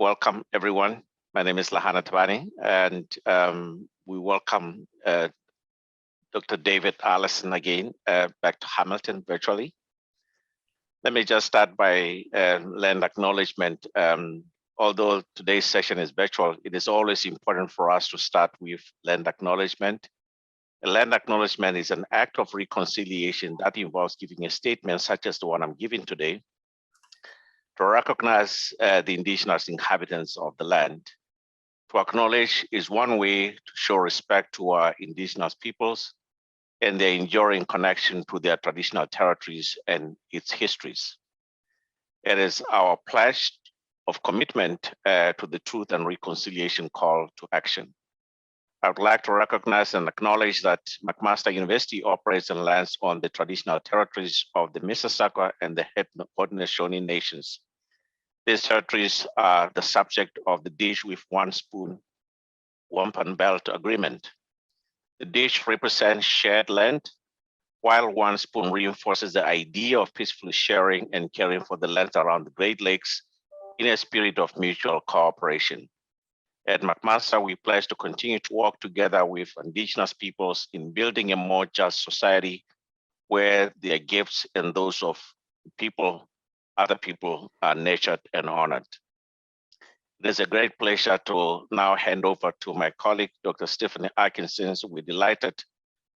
Welcome, everyone. My name is Lahana Tabani, and we welcome Dr. David Allison again back to Hamilton virtually. Let me just start by land acknowledgement. Although today's session is virtual, it is always important for us to start with land acknowledgement. A land acknowledgement is an act of reconciliation that involves giving a statement such as the one I'm giving today to recognize the indigenous inhabitants of the land. To acknowledge is one way to show respect to our indigenous peoples and their enduring connection to their traditional territories and its histories. It is our pledge of commitment to the Truth and Reconciliation call to action. I would like to recognize and acknowledge that McMaster University operates and lands on the traditional territories of the Mississauga and the Haudenosaunee nations. These territories are the subject of the Dish with One Spoon Wampum Belt Agreement. The dish represents shared land, while One Spoon reinforces the idea of peacefully sharing and caring for the lands around the Great Lakes in a spirit of mutual cooperation. At McMaster, we pledge to continue to work together with Indigenous peoples in building a more just society where their gifts and those of people, other people, are nurtured and honored. It is a great pleasure to now hand over to my colleague, Dr. Stephanie Atkinson. We're delighted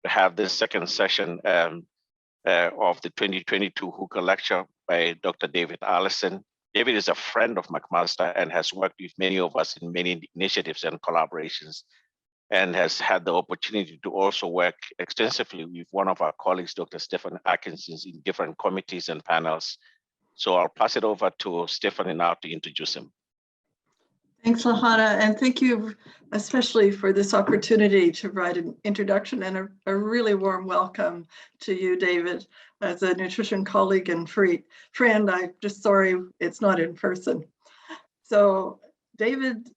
to have this second session of the 2022 Hooker Lecture by Dr. David Allison. David is a friend of McMaster and has worked with many of us in many initiatives and collaborations, and has had the opportunity to also work extensively with one of our colleagues, Dr. Stephanie Atkinson, in different committees and panels. So I'll pass it over to Stephanie now to introduce him. Thanks, Lahana, and thank you especially for this opportunity to provide an introduction and a really warm welcome to you, David, as a nutrition colleague and friend. I'm just sorry it's not in person. So David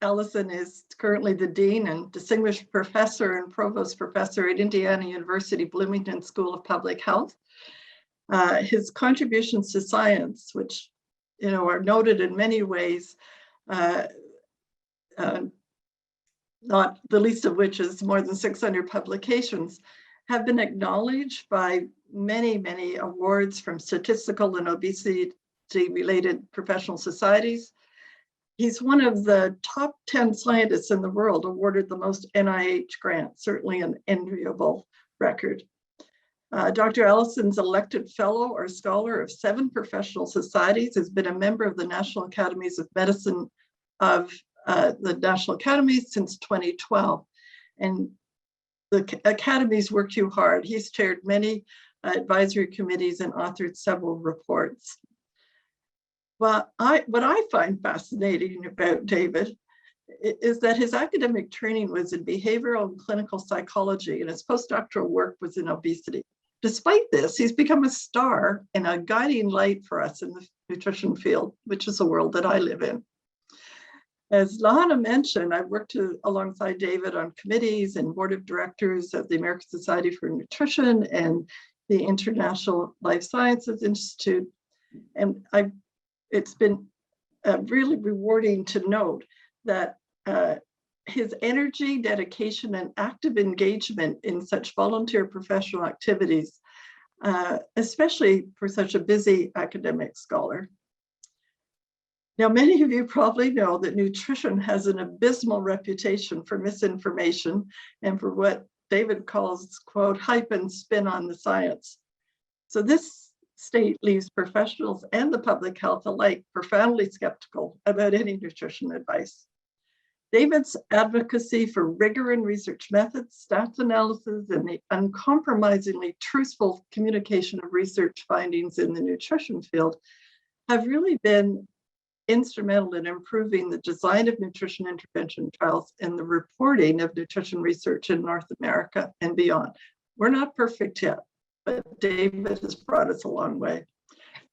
Ellison is currently the Dean and Distinguished Professor and Provost Professor at Indiana University Bloomington School of Public Health. His contributions to science, which are noted in many ways, not the least of which is more than 600 publications, have been acknowledged by many, many awards from statistical and obesity-related professional societies. He's one of the top 10 scientists in the world awarded the most NIH grants, certainly an enviable record. Dr. Allison's elected fellow or scholar of 7 professional societies, has been a member of the National Academies of Medicine of the National Academies since 2012. And the academies work you hard. He's chaired many advisory committees and authored several reports. But what I find fascinating about David is that his academic training was in behavioral and clinical psychology, and his postdoctoral work was in obesity. Despite this, he's become a star and a guiding light for us in the nutrition field, which is the world that I live in. As Lahana mentioned, I've worked alongside David on committees and board of directors of the American Society for Nutrition and the International Life Sciences Institute. And it's been really rewarding to note that his energy, dedication, and active engagement in such volunteer professional activities, especially for such a busy academic scholar. Now, many of you probably know that nutrition has an abysmal reputation for misinformation and for what David calls, quote, hype and spin on the science. So this state leaves professionals and the public health alike profoundly skeptical about any nutrition advice. David's advocacy for rigor in research methods, stats analysis, and the uncompromisingly truthful communication of research findings in the nutrition field have really been instrumental in improving the design of nutrition intervention trials and the reporting of nutrition research in North America and beyond. We're not perfect yet, but David has brought us a long way.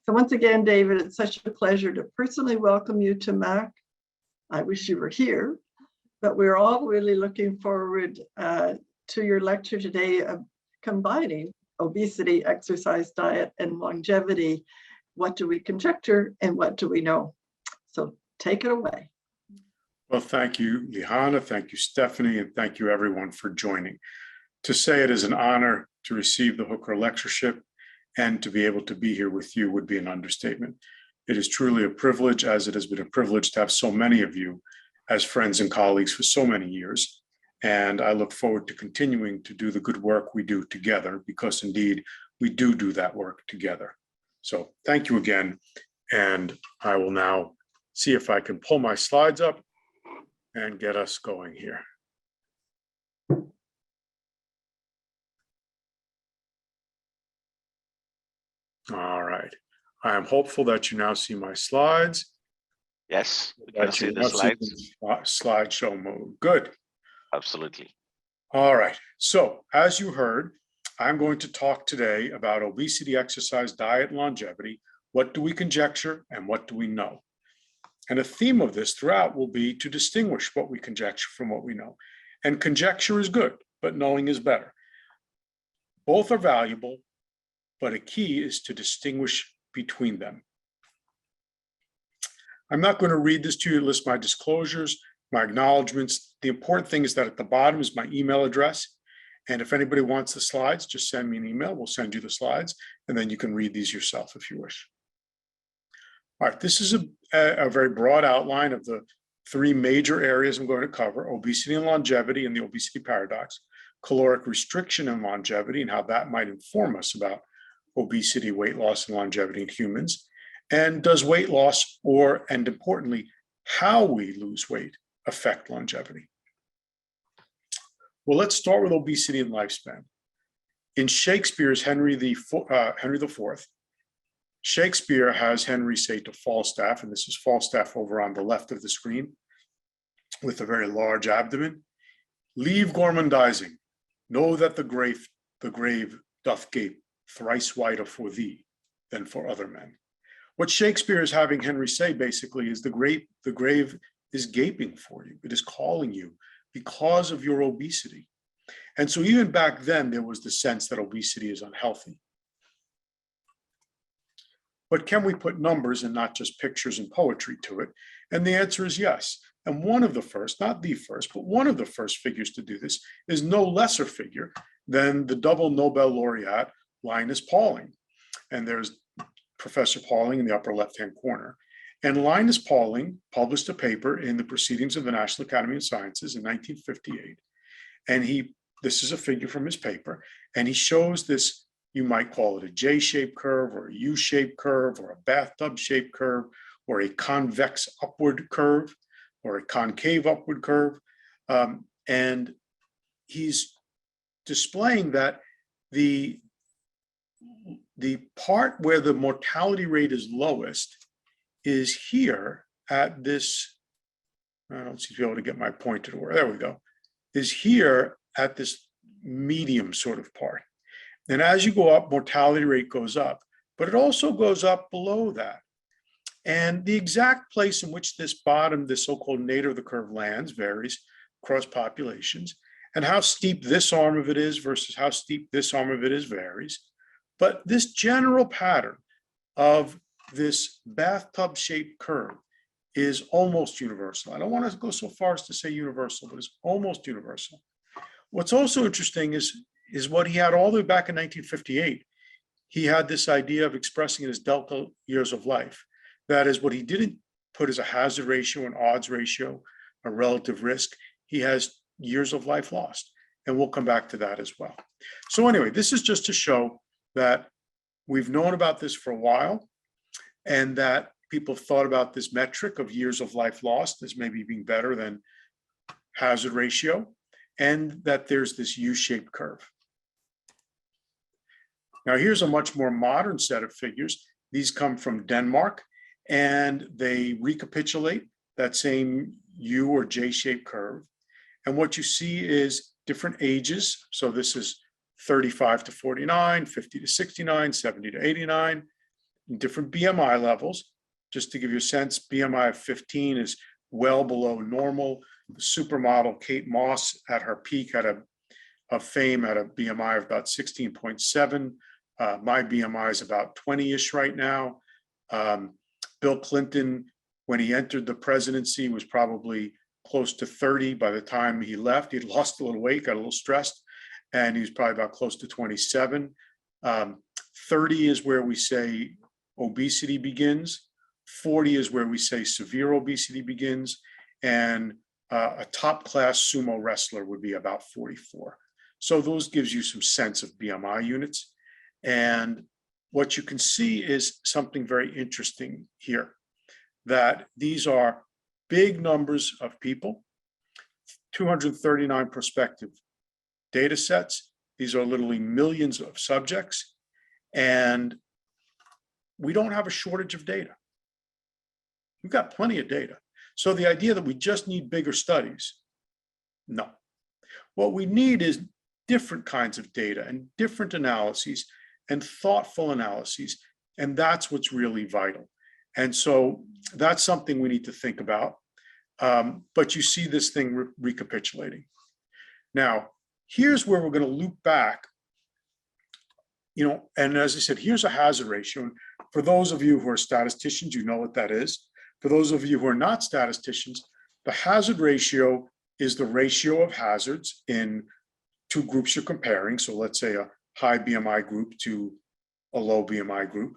So once again, David, it's such a pleasure to personally welcome you to MAC. I wish you were here, but we're all really looking forward to your lecture today of combining obesity, exercise, diet, and longevity. What do we conjecture and what do we know? So take it away. Well, thank you, Liana. Thank you, Stephanie, and thank you everyone for joining. To say it is an honor to receive the Hooker Lectureship and to be able to be here with you would be an understatement. It is truly a privilege, as it has been a privilege to have so many of you as friends and colleagues for so many years. And I look forward to continuing to do the good work we do together, because indeed we do that work together. So thank you again. And I will now see if I can pull my slides up and get us going here. All right. I am hopeful that you now see my slides. Yes, we can see the slides. Slideshow mode. Good. Absolutely. All right. So as you heard, I'm going to talk today about obesity, exercise, diet, and longevity. What do we conjecture and what do we know? And a theme of this throughout will be to distinguish what we conjecture from what we know. And conjecture is good, but knowing is better. Both are valuable, but a key is to distinguish between them. I'm not going to read this to you, list my disclosures, my acknowledgements. The important thing is that at the bottom is my email address. And if anybody wants the slides, just send me an email. We'll send you the slides, and then you can read these yourself if you wish. All right, this is a very broad outline of the three major areas I'm going to cover: obesity and longevity and the obesity paradox, caloric restriction and longevity and how that might inform us about obesity, weight loss, and longevity in humans, and does weight loss, and importantly, how we lose weight, affect longevity. Well, let's start with obesity and lifespan. In Shakespeare's Henry IV, Shakespeare has Henry say to Falstaff, and this is Falstaff over on the left of the screen with a very large abdomen, "Leave gormandizing, know that the grave doth gape thrice wider for thee than for other men." What Shakespeare is having Henry say basically is the grave is gaping for you. It is calling you because of your obesity. And so even back then, there was the sense that obesity is unhealthy. But can we put numbers and not just pictures and poetry to it? And the answer is yes. And one of the first, not the first, but one of the first figures to do this is no lesser figure than the double Nobel laureate, Linus Pauling. And there's Professor Pauling in the upper left-hand corner. And Linus Pauling published a paper in the Proceedings of the National Academy of Sciences in 1958. And this is a figure from his paper, and he shows this, you might call it a J-shaped curve or a U-shaped curve or a bathtub-shaped curve or a convex upward curve or a concave upward curve. And he's displaying that the part where the mortality rate is lowest is here at this, I don't seem to be able to get my pointer to work, there we go, is here at this medium sort of part. And as you go up, mortality rate goes up, but it also goes up below that. And the exact place in which this bottom, this so-called nadir of the curve lands varies across populations, and how steep this arm of it is versus how steep this arm of it is varies. But this general pattern of this bathtub-shaped curve is almost universal. I don't want to go so far as to say universal, but it's almost universal. What's also interesting is what he had all the way back in 1958. He had this idea of expressing it as delta years of life. That is, what he didn't put as a hazard ratio, an odds ratio, a relative risk. He has years of life lost, and we'll come back to that as well. So anyway, this is just to show that we've known about this for a while, and that people have thought about this metric of years of life lost as maybe being better than hazard ratio, and that there's this U-shaped curve. Now here's a much more modern set of figures. These come from Denmark, and they recapitulate that same U or J-shaped curve. And what you see is different ages. So this is 35 to 49, 50 to 69, 70 to 89, different BMI levels. Just to give you a sense, BMI of 15 is well below normal. The supermodel Kate Moss at her peak of fame had a BMI of about 16.7. My BMI is about 20-ish right now. Bill Clinton When he entered the presidency, was probably close to 30. By the time he left, he'd lost a little weight, got a little stressed, and he was probably about close to 27. 30 is where we say obesity begins. 40 is where we say severe obesity begins. And a top class sumo wrestler would be about 44. So those gives you some sense of BMI units. And what you can see is something very interesting here, that these are big numbers of people, 239 prospective data sets. These are literally millions of subjects, and we don't have a shortage of data. We've got plenty of data. So the idea that we just need bigger studies, no. What we need is different kinds of data and different analyses and thoughtful analyses, and that's what's really vital. And so that's something we need to think about. But you see this thing recapitulating. Now, here's where we're going to loop back, and as I said, here's a hazard ratio. And for those of you who are statisticians, you know what that is. For those of you who are not statisticians, the hazard ratio is the ratio of hazards in two groups you're comparing. So let's say a high BMI group to a low BMI group.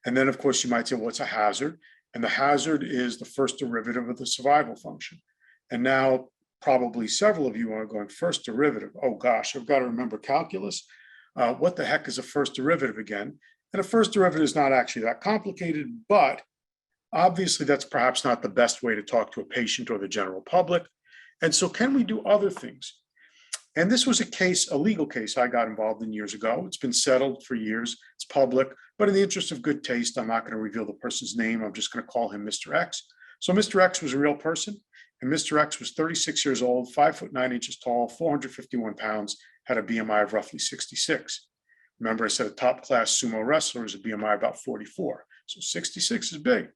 And then, of course, you might say, well, what's a hazard? And the hazard is the first derivative of the survival function. And now probably several of you are going, first derivative. Oh, gosh, I've got to remember calculus. What the heck is a first derivative again? And a first derivative is not actually that complicated, but obviously that's perhaps not the best way to talk to a patient or the general public. And so can we do other things? And this was a legal case I got involved in years ago. It's been settled for years. It's public, but in the interest of good taste, I'm not going to reveal the person's name. I'm just going to call him Mr. X. So Mr. X was a real person, and Mr. X was 36 years old, 5'9" tall, 451 pounds, had a BMI of roughly 66. Remember, I said a top class sumo wrestler is a BMI about 44. So 66 is big.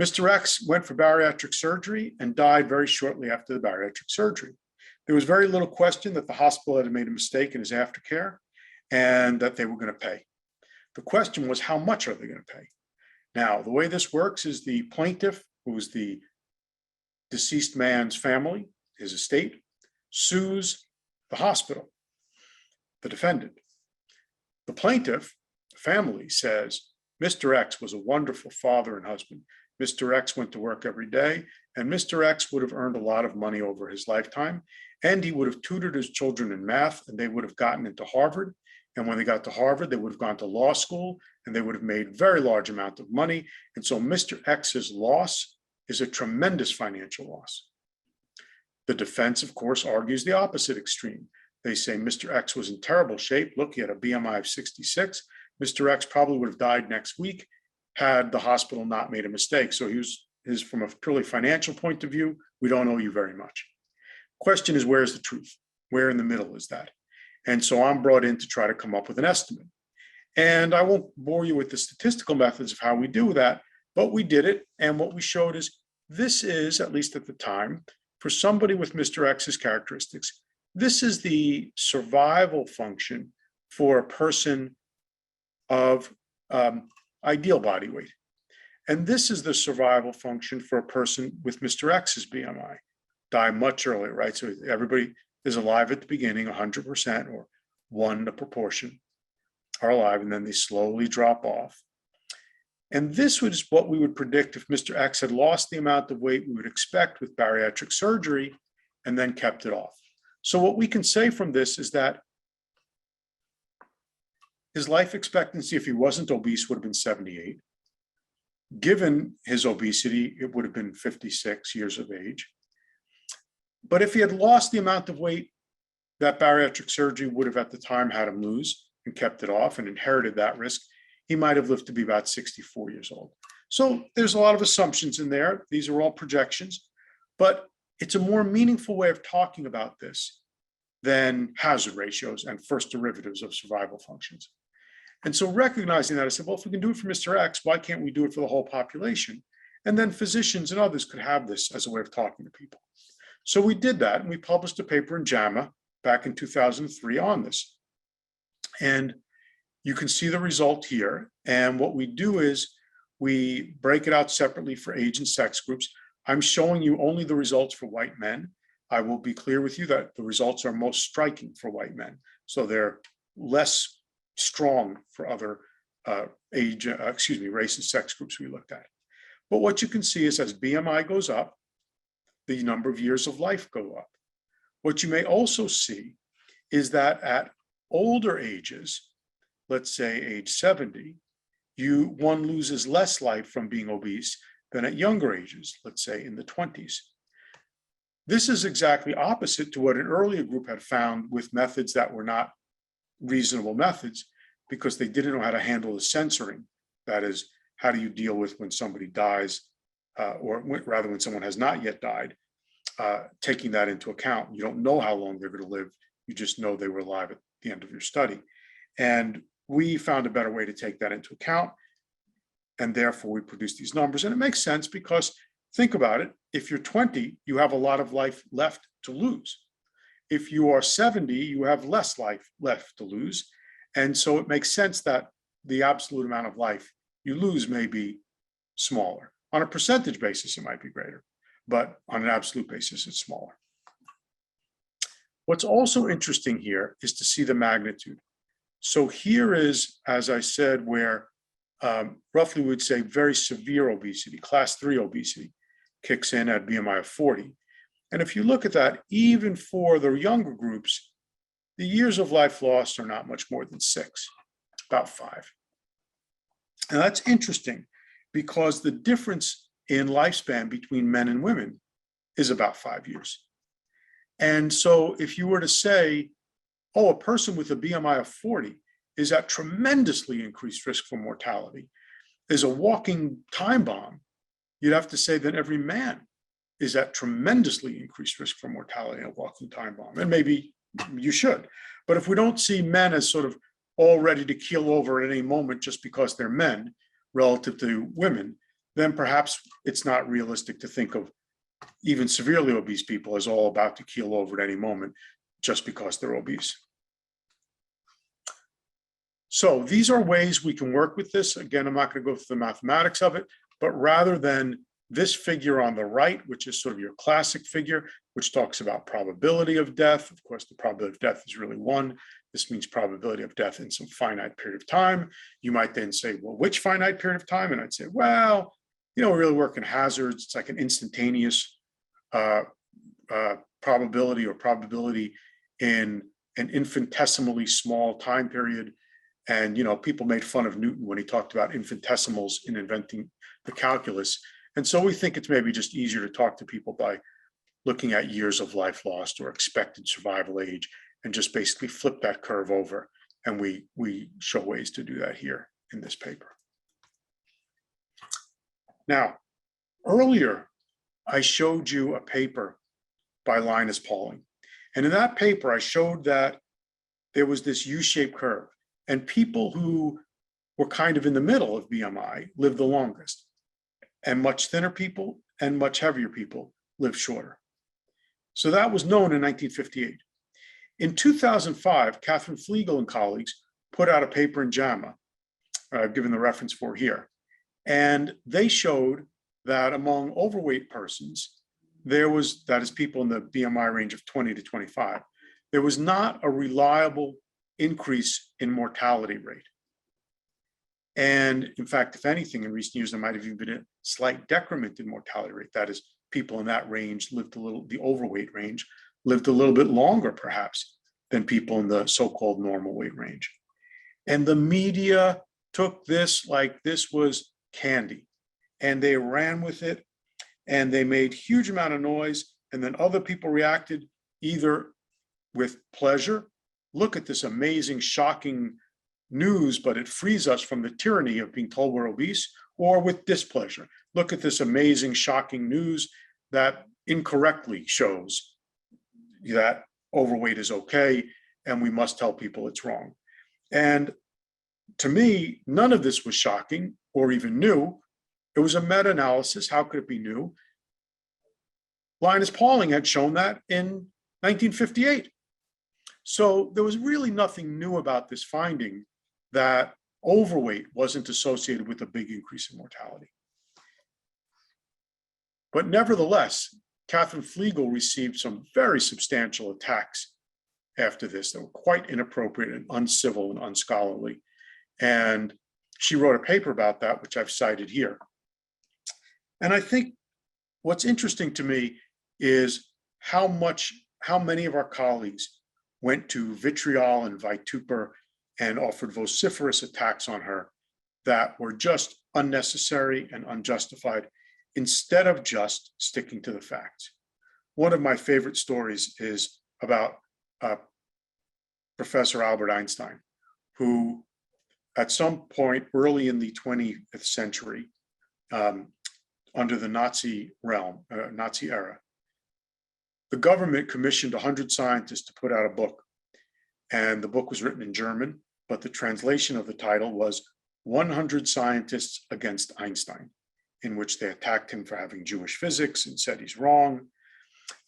Mr. X went for bariatric surgery and died very shortly after the bariatric surgery. There was very little question that the hospital had made a mistake in his aftercare and that they were going to pay. The question was, how much are they going to pay? Now, the way this works is the plaintiff, who is the deceased man's family, his estate, sues the hospital, the defendant. The plaintiff, the family, says, Mr. X was a wonderful father and husband. Mr. X went to work every day, and Mr. X would have earned a lot of money over his lifetime, and he would have tutored his children in math, and they would have gotten into Harvard. And when they got to Harvard, they would have gone to law school, and they would have made a very large amount of money. And so Mr. X's loss is a tremendous financial loss. The defense, of course, argues the opposite extreme. They say Mr. X was in terrible shape. Look, he had a BMI of 66. Mr. X probably would have died next week had the hospital not made a mistake. So from a purely financial point of view, we don't owe you very much. Question is, where's the truth? Where in the middle is that? And so I'm brought in to try to come up with an estimate. And I won't bore you with the statistical methods of how we do that, but we did it. And what we showed is this is, at least at the time, for somebody with Mr. X's characteristics, this is the survival function for a person of ideal body weight. And this is the survival function for a person with Mr. X's BMI. Die much earlier, right? So everybody is alive at the beginning, 100% or one, the proportion are alive, and then they slowly drop off. And this was what we would predict if Mr. X had lost the amount of weight we would expect with bariatric surgery and then kept it off. So what we can say from this is that his life expectancy, if he wasn't obese, would have been 78. Given his obesity, it would have been 56 years of age. But if he had lost the amount of weight that bariatric surgery would have at the time had him lose and kept it off and inherited that risk, he might have lived to be about 64 years old. So there's a lot of assumptions in there. These are all projections, but it's a more meaningful way of talking about this than hazard ratios and first derivatives of survival functions. And so recognizing that, I said, well, if we can do it for Mr. X, why can't we do it for the whole population? And then physicians and others could have this as a way of talking to people. So we did that, and we published a paper in JAMA back in 2003 on this. And you can see the result here. And what we do is we break it out separately for age and sex groups. I'm showing you only the results for white men. I will be clear with you that the results are most striking for white men. So they're less strong for other race and sex groups we looked at. But what you can see is as BMI goes up, the number of years of life go up. What you may also see is that at older ages, let's say age 70, one loses less life from being obese than at younger ages, let's say in the 20s. This is exactly opposite to what an earlier group had found with methods that were not reasonable methods because they didn't know how to handle the censoring. That is, how do you deal with when somebody dies, or rather when someone has not yet died, taking that into account. You don't know how long they're going to live. You just know they were alive at the end of your study. And we found a better way to take that into account. And therefore, we produced these numbers. And it makes sense because think about it. If you're 20, you have a lot of life left to lose. If you are 70, you have less life left to lose. And so it makes sense that the absolute amount of life you lose may be smaller. On a percentage basis, it might be greater, but on an absolute basis, it's smaller. What's also interesting here is to see the magnitude. So here is, as I said, where roughly we would say very severe obesity, class 3 obesity, kicks in at BMI of 40. And if you look at that, even for the younger groups, the years of life lost are not much more than 6, about 5. And that's interesting because the difference in lifespan between men and women is about 5 years. And so if you were to say, oh, a person with a BMI of 40 is at tremendously increased risk for mortality, is a walking time bomb, you'd have to say that every man is at tremendously increased risk for mortality in a walking time bomb. And maybe you should. But if we don't see men as sort of all ready to keel over at any moment just because they're men relative to women, then perhaps it's not realistic to think of even severely obese people as all about to keel over at any moment just because they're obese. So these are ways we can work with this. Again, I'm not going to go through the mathematics of it, but rather than this figure on the right, which is sort of your classic figure, which talks about probability of death. Of course, the probability of death is really 1. This means probability of death in some finite period of time. You might then say, well, which finite period of time? And I'd say, well, we really work in hazards. It's like an instantaneous probability or probability in an infinitesimally small time period. And, people made fun of Newton when he talked about infinitesimals in inventing the calculus. And so we think it's maybe just easier to talk to people by looking at years of life lost or expected survival age and just basically flip that curve over. And we show ways to do that here in this paper. Now, earlier, I showed you a paper by Linus Pauling. And in that paper, I showed that there was this U-shaped curve. And people who were kind of in the middle of BMI lived the longest. And much thinner people and much heavier people lived shorter. So that was known in 1958. In 2005, Catherine Flegel and colleagues put out a paper in JAMA, I've given the reference for here. And they showed that among overweight persons, that is people in the BMI range of 20 to 25, there was not a reliable increase in mortality rate. And in fact, if anything, in recent years, there might have even been a slight decrement in mortality rate. That is, people in that range the overweight range, lived a little bit longer, perhaps, than people in the so-called normal weight range. And the media took this like this was candy, and they ran with it, and they made huge amount of noise, and then other people reacted either with pleasure, look at this amazing, shocking news, but it frees us from the tyranny of being told we're obese, or with displeasure. Look at this amazing, shocking news that incorrectly shows that overweight is okay, and we must tell people it's wrong. And to me, none of this was shocking or even new. It was a meta-analysis. How could it be new? Linus Pauling had shown that in 1958. So there was really nothing new about this finding that overweight wasn't associated with a big increase in mortality. But nevertheless, Catherine Flegel received some very substantial attacks after this that were quite inappropriate and uncivil and unscholarly. And she wrote a paper about that, which I've cited here. And I think what's interesting to me is how many of our colleagues went to vitriol and vituper and offered vociferous attacks on her that were just unnecessary and unjustified, instead of just sticking to the facts. One of my favorite stories is about Professor Albert Einstein, who at some point early in the 20th century, under the Nazi era, the government commissioned 100 scientists to put out a book. And the book was written in German, but the translation of the title was 100 Scientists Against Einstein, in which they attacked him for having Jewish physics and said he's wrong.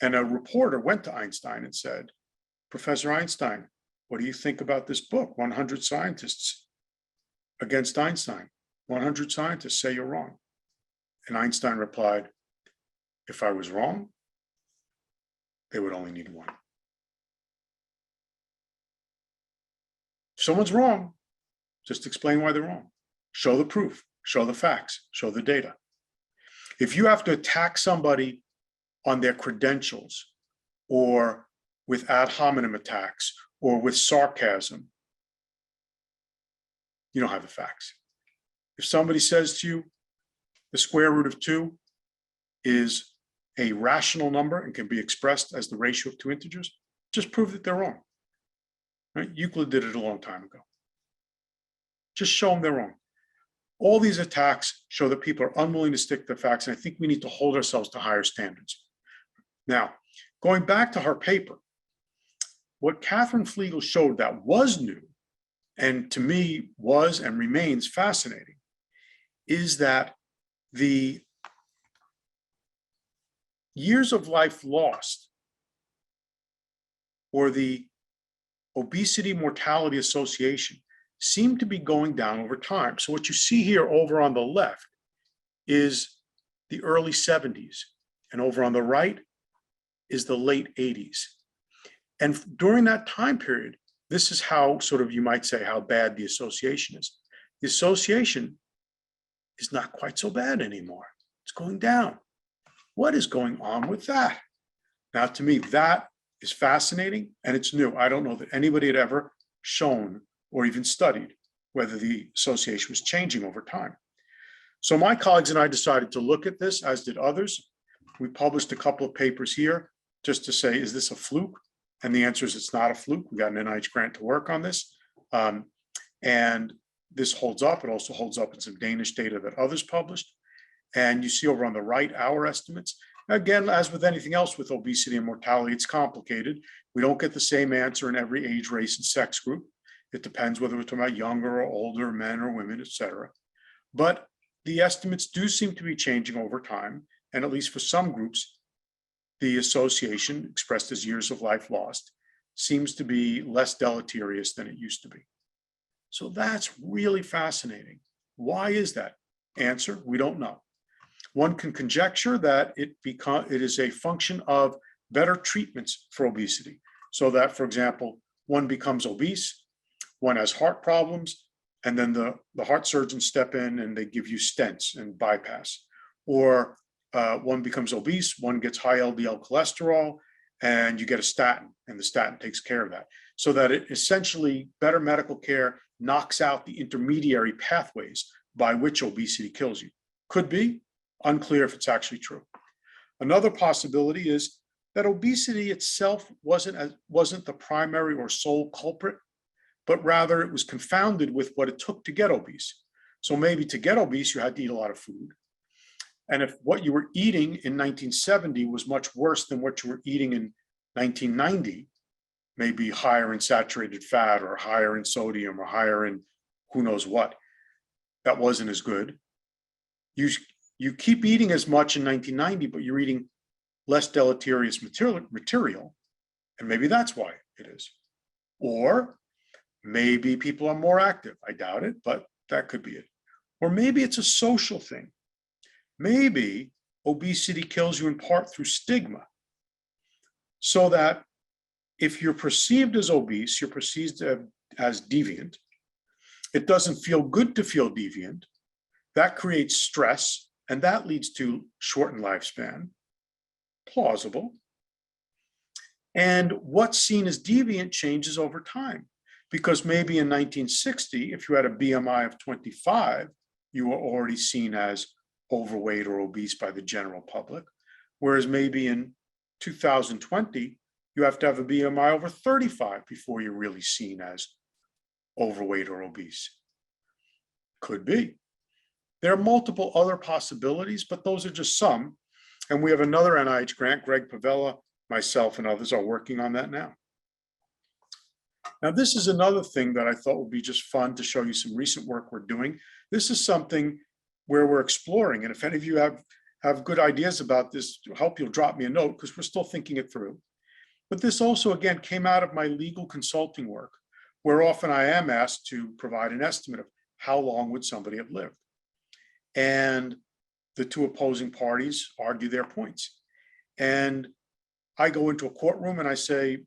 And a reporter went to Einstein and said, Professor Einstein, what do you think about this book, 100 Scientists Against Einstein? 100 scientists say you're wrong. And Einstein replied, if I was wrong, they would only need one. If someone's wrong, just explain why they're wrong. Show the proof, show the facts, show the data. If you have to attack somebody on their credentials or with ad hominem attacks or with sarcasm, you don't have the facts. If somebody says to you, the square root of 2 is a rational number and can be expressed as the ratio of 2 integers, just prove that they're wrong. Right? Euclid did it a long time ago. Just show them they're wrong. All these attacks show that people are unwilling to stick to the facts, and I think we need to hold ourselves to higher standards. Now, going back to her paper, what Catherine Flegel showed that was new, and to me was and remains fascinating, is that the years of life lost, or the obesity mortality association, seem to be going down over time. So what you see here over on the left is the early 70s, and over on the right is the late 80s. And during that time period, this is how, sort of, you might say, how bad the association is. The association is not quite so bad anymore. It's going down. What is going on with that? Now, to me, that is fascinating, and it's new. I don't know that anybody had ever shown or even studied whether the association was changing over time. So my colleagues and I decided to look at this, as did others. We published a couple of papers here just to say, is this a fluke? And the answer is it's not a fluke. We got an NIH grant to work on this. And this holds up. It also holds up in some Danish data that others published. And you see over on the right, our estimates. Again, as with anything else with obesity and mortality, it's complicated. We don't get the same answer in every age, race, and sex group. It depends whether we're talking about younger or older men or women, et cetera. But the estimates do seem to be changing over time. And at least for some groups, the association, expressed as years of life lost, seems to be less deleterious than it used to be. So that's really fascinating. Why is that? Answer, we don't know. One can conjecture that it is a function of better treatments for obesity. So that, for example, one becomes obese, one has heart problems, and then the heart surgeons step in and they give you stents and bypass. Or one becomes obese, one gets high LDL cholesterol, and you get a statin, and the statin takes care of that. So that it essentially, better medical care knocks out the intermediary pathways by which obesity kills you. Could be, unclear if it's actually true. Another possibility is that obesity itself wasn't the primary or sole culprit, but rather it was confounded with what it took to get obese. So maybe to get obese, you had to eat a lot of food. And if what you were eating in 1970 was much worse than what you were eating in 1990, maybe higher in saturated fat or higher in sodium or higher in who knows what, that wasn't as good. You keep eating as much in 1990, but you're eating less deleterious material, and maybe that's why it is. Or Maybe people are more active. I doubt it, but that could be it. Or maybe it's a social thing. Maybe obesity kills you in part through stigma. So that if you're perceived as obese, you're perceived as deviant. It doesn't feel good to feel deviant. That creates stress, and that leads to shortened lifespan. Plausible. And what's seen as deviant changes over time. Because maybe in 1960, if you had a BMI of 25, you were already seen as overweight or obese by the general public. Whereas maybe in 2020, you have to have a BMI over 35 before you're really seen as overweight or obese. Could be. There are multiple other possibilities, but those are just some. And we have another NIH grant, Greg Pavella, myself, and others are working on that now. Now, this is another thing that I thought would be just fun to show you some recent work we're doing. This is something where we're exploring. And if any of you have good ideas about this, I hope you'll drop me a note because we're still thinking it through. But this also, again, came out of my legal consulting work, where often I am asked to provide an estimate of how long would somebody have lived. And the two opposing parties argue their points. And I go into a courtroom and I say,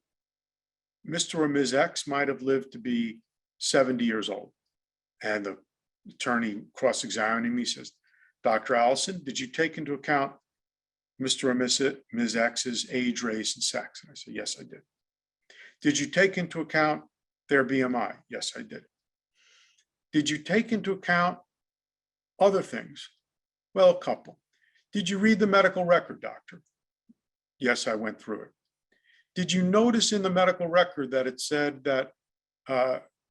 Mr. or Ms. X might have lived to be 70 years old. And the attorney cross-examining me says, Dr. Allison, did you take into account Mr. or Ms. X's age, race, and sex? And I said, yes, I did. Did you take into account their BMI? Yes, I did. Did you take into account other things? Well, a couple. Did you read the medical record, doctor? Yes, I went through it. Did you notice in the medical record that it said that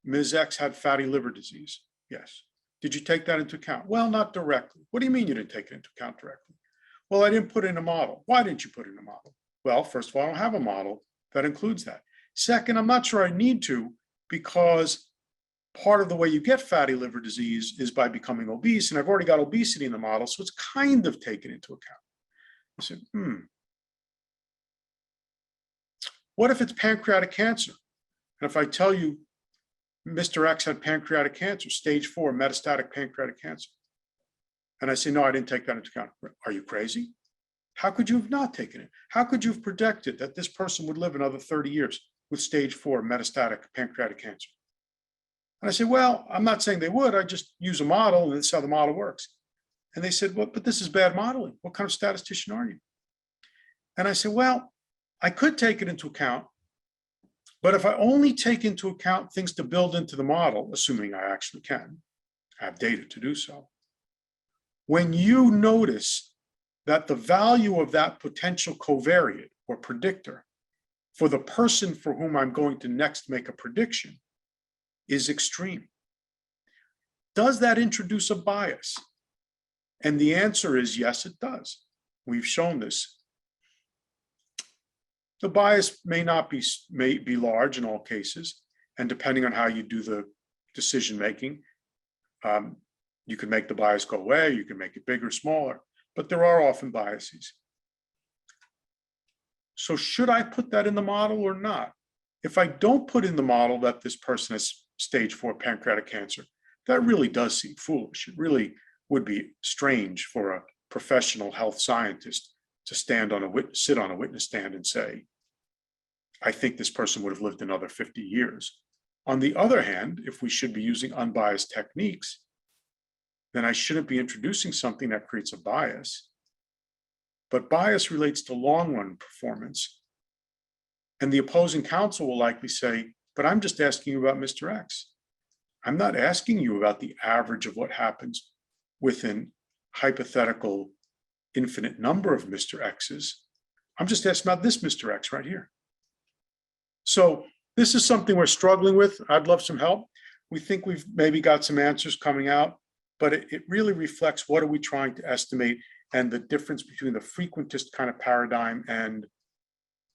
Ms. X had fatty liver disease? Yes. Did you take that into account? Well, not directly. What do you mean you didn't take it into account directly? Well, I didn't put in a model. Why didn't you put in a model? Well, first of all, I don't have a model that includes that. Second, I'm not sure I need to, because part of the way you get fatty liver disease is by becoming obese, and I've already got obesity in the model, so it's kind of taken into account. I said, What if it's pancreatic cancer? And if I tell you Mr. X had pancreatic cancer, stage 4 metastatic pancreatic cancer, and I say, no, I didn't take that into account. Are you crazy? How could you have not taken it? How could you have predicted that this person would live another 30 years with stage 4 metastatic pancreatic cancer? And I say, well, I'm not saying they would. I just use a model, and that's how the model works. And they said, well, but this is bad modeling. What kind of statistician are you? And I said, well, I could take it into account, but if I only take into account things to build into the model, assuming I actually can, I have data to do so. When you notice that the value of that potential covariate or predictor for the person for whom I'm going to next make a prediction is extreme, does that introduce a bias? And the answer is yes, it does. We've shown this. The bias may be large in all cases, and depending on how you do the decision making, you can make the bias go away, you can make it bigger, smaller, but there are often biases. So should I put that in the model or not? If I don't put in the model that this person has stage 4 pancreatic cancer, that really does seem foolish. It really would be strange for a professional health scientist to sit on a witness stand and say, I think this person would have lived another 50 years. On the other hand, if we should be using unbiased techniques, then I shouldn't be introducing something that creates a bias. But bias relates to long-run performance. And the opposing counsel will likely say, but I'm just asking you about Mr. X. I'm not asking you about the average of what happens with an hypothetical infinite number of Mr. X's. I'm just asking about this Mr. X right here. So this is something we're struggling with. I'd love some help. We think we've maybe got some answers coming out, but it really reflects what are we trying to estimate and the difference between the frequentist kind of paradigm and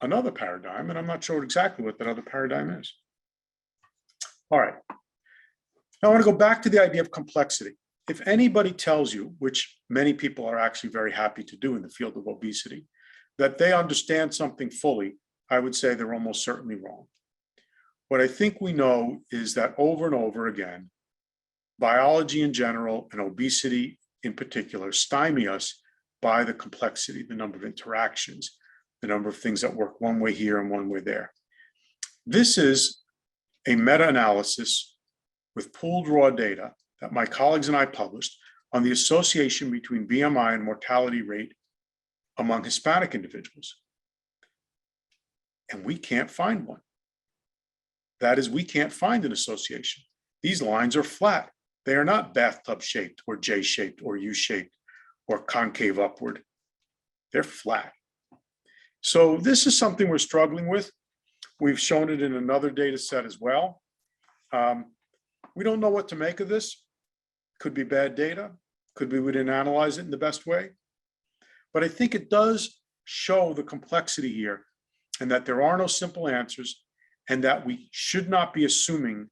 another paradigm. And I'm not sure exactly what that other paradigm is. All right. Now I want to go back to the idea of complexity. If anybody tells you, which many people are actually very happy to do in the field of obesity, that they understand something fully, I would say they're almost certainly wrong. what I think we know is that over and over again, biology in general and obesity in particular stymie us by the complexity, the number of interactions, the number of things that work one way here and one way there. This is a meta-analysis with pooled raw data that my colleagues and I published on the association between BMI and mortality rate among Hispanic individuals. And we can't find one. That is, we can't find an association. These lines are flat. They are not bathtub shaped or J-shaped or U-shaped or concave upward. They're flat. So this is something we're struggling with. We've shown it in another data set as well. We don't know what to make of this. Could be bad data. Could be we didn't analyze it in the best way. But I think it does show the complexity here and that there are no simple answers and that we should not be assuming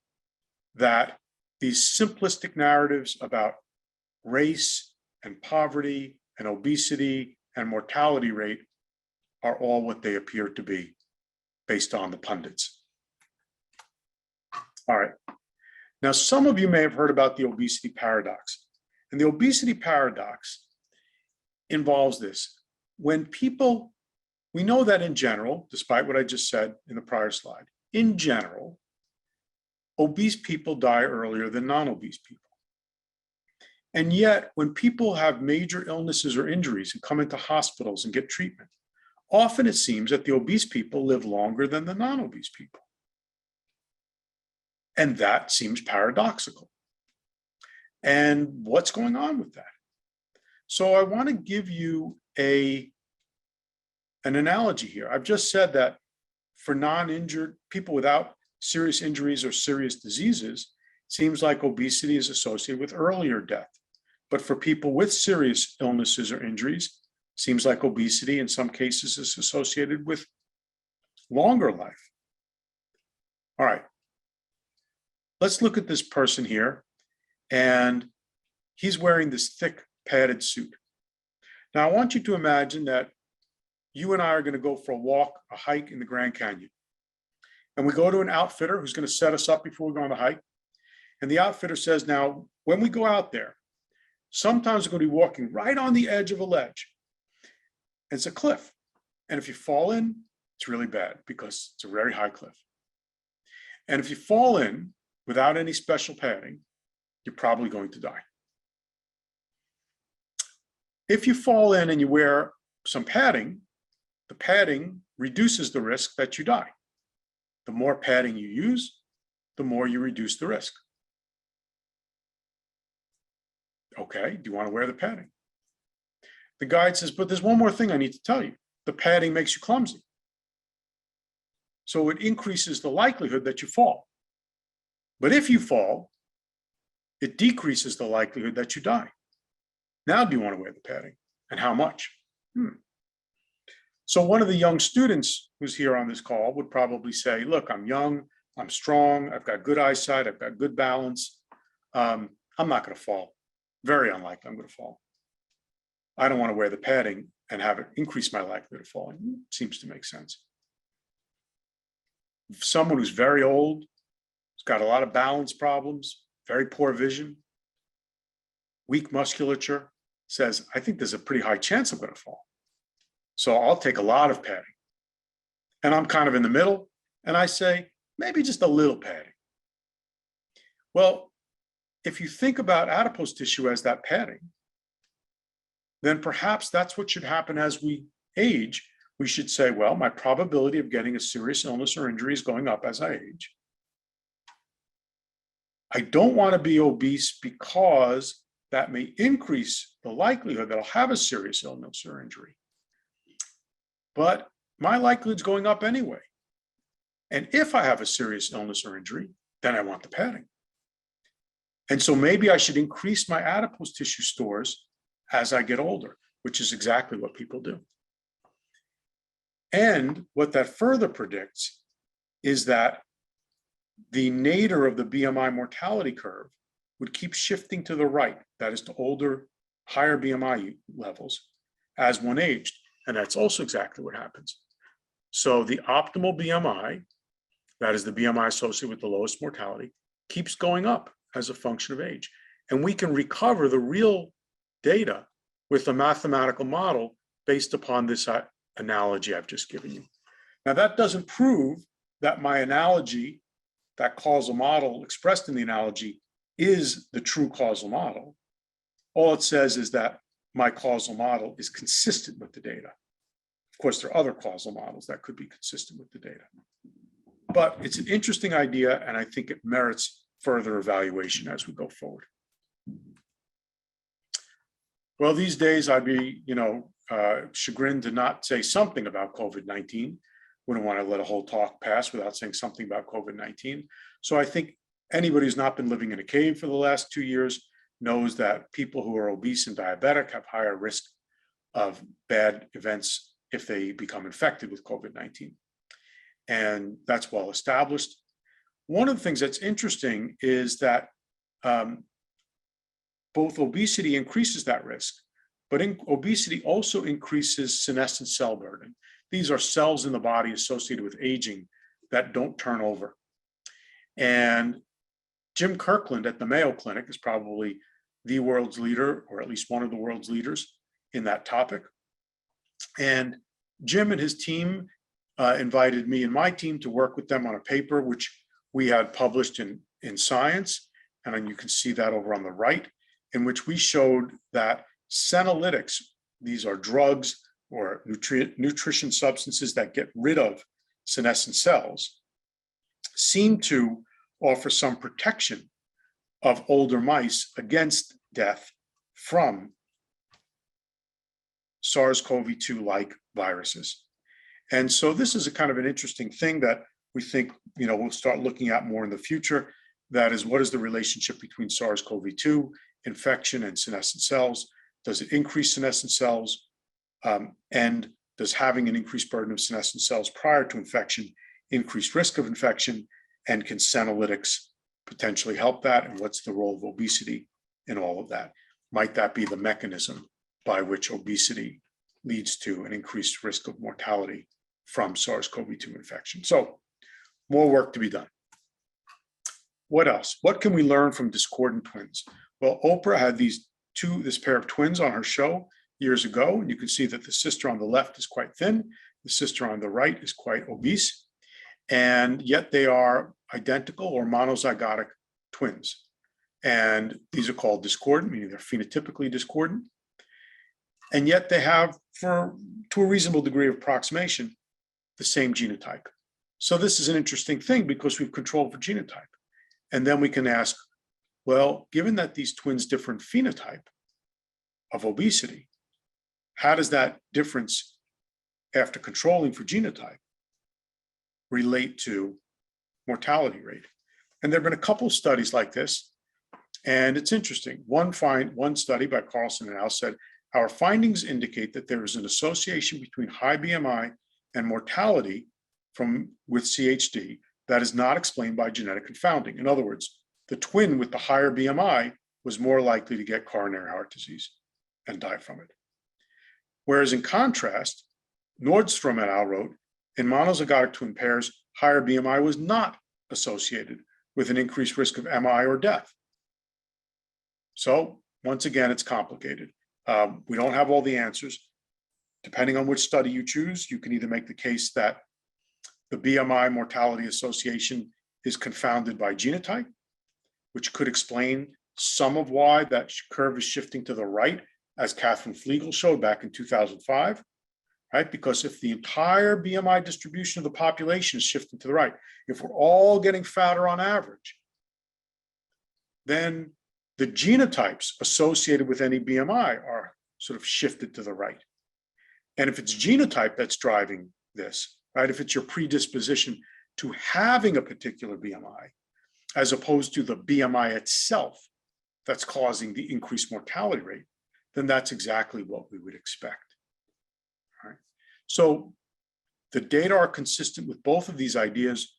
that these simplistic narratives about race and poverty and obesity and mortality rate are all what they appear to be based on the pundits. All right. Now, some of you may have heard about the obesity paradox. And the obesity paradox involves this. When people, we know that in general, despite what I just said in the prior slide, in general, obese people die earlier than non-obese people. And yet, when people have major illnesses or injuries and come into hospitals and get treatment, often it seems that the obese people live longer than the non-obese people. And that seems paradoxical. And what's going on with that? So I want to give you an analogy here. I've just said that for non-injured people without serious injuries or serious diseases, it seems like obesity is associated with earlier death. But for people with serious illnesses or injuries, it seems like obesity in some cases is associated with longer life. All right. Let's look at this person here, and he's wearing this thick padded suit. Now, I want you to imagine that you and I are going to go for a walk, a hike in the Grand Canyon. And we go to an outfitter who's going to set us up before we go on the hike. And the outfitter says, now, when we go out there, sometimes we're going to be walking right on the edge of a ledge. It's a cliff. And if you fall in, it's really bad because it's a very high cliff. And if you fall in without any special padding, you're probably going to die. If you fall in and you wear some padding, the padding reduces the risk that you die. The more padding you use, the more you reduce the risk. Okay, do you want to wear the padding? The guide says, but there's one more thing I need to tell you. The padding makes you clumsy. So it increases the likelihood that you fall. But if you fall, it decreases the likelihood that you die. Now, do you want to wear the padding? And how much? So one of the young students who's here on this call would probably say, look, I'm young, I'm strong, I've got good eyesight, I've got good balance. I'm not going to fall. Very unlikely I'm going to fall. I don't want to wear the padding and have it increase my likelihood of falling. Seems to make sense. Someone who's very old, has got a lot of balance problems, very poor vision, weak musculature, says, I think there's a pretty high chance I'm going to fall. So I'll take a lot of padding. And I'm kind of in the middle, and I say, maybe just a little padding. Well, if you think about adipose tissue as that padding, then perhaps that's what should happen as we age. We should say, well, my probability of getting a serious illness or injury is going up as I age. I don't want to be obese because that may increase the likelihood that I'll have a serious illness or injury. But my likelihood is going up anyway. And if I have a serious illness or injury, then I want the padding. And so maybe I should increase my adipose tissue stores as I get older, which is exactly what people do. And what that further predicts is that the nadir of the BMI mortality curve would keep shifting to the right, that is to older, higher BMI levels as one aged. And that's also exactly what happens. So the optimal BMI that is the BMI associated with the lowest mortality, keeps going up as a function of age. And we can recover the real data with a mathematical model based upon this analogy I've just given you. Now, that doesn't prove that my analogy, that causal model expressed in the analogy, is the true causal model. All it says is that my causal model is consistent with the data. Of course, there are other causal models that could be consistent with the data. But it's an interesting idea, and I think it merits further evaluation as we go forward. Well, these days I'd be, chagrined to not say something about COVID-19. Wouldn't want to let a whole talk pass without saying something about COVID-19. So I think anybody who's not been living in a cave for the last 2 years knows that people who are obese and diabetic have higher risk of bad events if they become infected with COVID-19. And that's well established. One of the things that's interesting is that both obesity increases that risk, but obesity also increases senescent cell burden. These are cells in the body associated with aging that don't turn over. And Jim Kirkland at the Mayo Clinic is probably the world's leader, or at least one of the world's leaders in that topic. And Jim and his team invited me and my team to work with them on a paper which we had published in Science, and then you can see that over on the right, in which we showed that senolytics, these are drugs or nutrition substances that get rid of senescent cells, seem to offer some protection of older mice against death from SARS-CoV-2-like viruses. And so this is a kind of an interesting thing that we think, we'll start looking at more in the future. That is, what is the relationship between SARS-CoV-2 infection and senescent cells? Does it increase senescent cells? And does having an increased burden of senescent cells prior to infection increase risk of infection? And can senolytics potentially help that? And what's the role of obesity in all of that? Might that be the mechanism by which obesity leads to an increased risk of mortality from SARS-CoV-2 infection? So more work to be done. What else? What can we learn from discordant twins? Well, Oprah had this pair of twins on her show years ago, and you can see that the sister on the left is quite thin, the sister on the right is quite obese, and yet they are identical or monozygotic twins. And these are called discordant, meaning they're phenotypically discordant. And yet they have, to a reasonable degree of approximation, the same genotype. So this is an interesting thing because we've controlled for genotype. And then we can ask, well, given that these twins differ in phenotype of obesity, how does that difference after controlling for genotype relate to mortality rate? And there have been a couple of studies like this, and it's interesting. One study by Carlson et al. Said, our findings indicate that there is an association between high BMI and mortality with CHD that is not explained by genetic confounding. In other words, the twin with the higher BMI was more likely to get coronary heart disease and die from it. Whereas in contrast, Nordstrom et al. Wrote, in monozygotic twin pairs, higher BMI was not associated with an increased risk of MI or death. So once again, it's complicated. We don't have all the answers. Depending on which study you choose, you can either make the case that the BMI mortality association is confounded by genotype, which could explain some of why that curve is shifting to the right, as Catherine Flegel showed back in 2005, right? Because if the entire BMI distribution of the population is shifting to the right, if we're all getting fatter on average, then the genotypes associated with any BMI are sort of shifted to the right. And if it's genotype that's driving this, right? If it's your predisposition to having a particular BMI, as opposed to the BMI itself that's causing the increased mortality rate, then that's exactly what we would expect. All right. So the data are consistent with both of these ideas.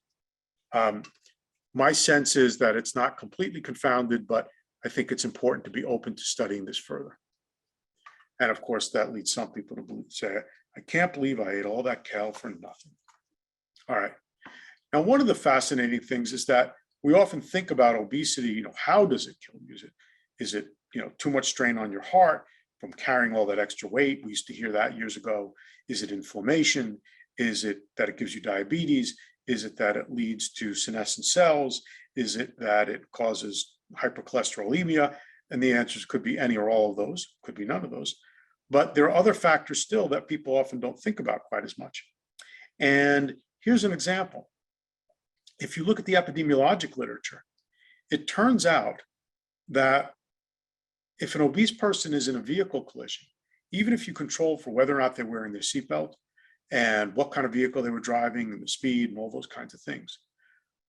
My sense is that it's not completely confounded, but I think it's important to be open to studying this further. And of course, that leads some people to say, I can't believe I ate all that kale for nothing. All right. Now, one of the fascinating things is that we often think about obesity, how does it kill you? Is it too much strain on your heart from carrying all that extra weight? We used to hear that years ago. Is it inflammation? Is it that it gives you diabetes? Is it that it leads to senescent cells? Is it that it causes hypercholesterolemia? And the answers could be any or all of those, could be none of those. But there are other factors still that people often don't think about quite as much. And here's an example. If you look at the epidemiologic literature, it turns out that if an obese person is in a vehicle collision, even if you control for whether or not they're wearing their seatbelt and what kind of vehicle they were driving and the speed and all those kinds of things,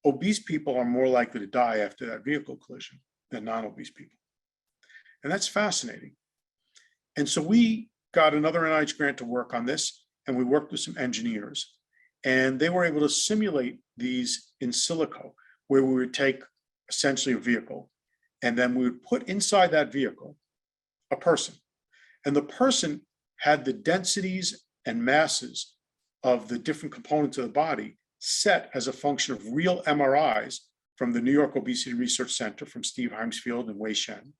obese people are more likely to die after that vehicle collision than non-obese people. And that's fascinating. And so we got another NIH grant to work on this, and we worked with some engineers, and they were able to simulate these in silico, where we would take essentially a vehicle, and then we would put inside that vehicle a person. And the person had the densities and masses of the different components of the body set as a function of real MRIs from the New York Obesity Research Center from Steve Heimsfield and Wei Shen.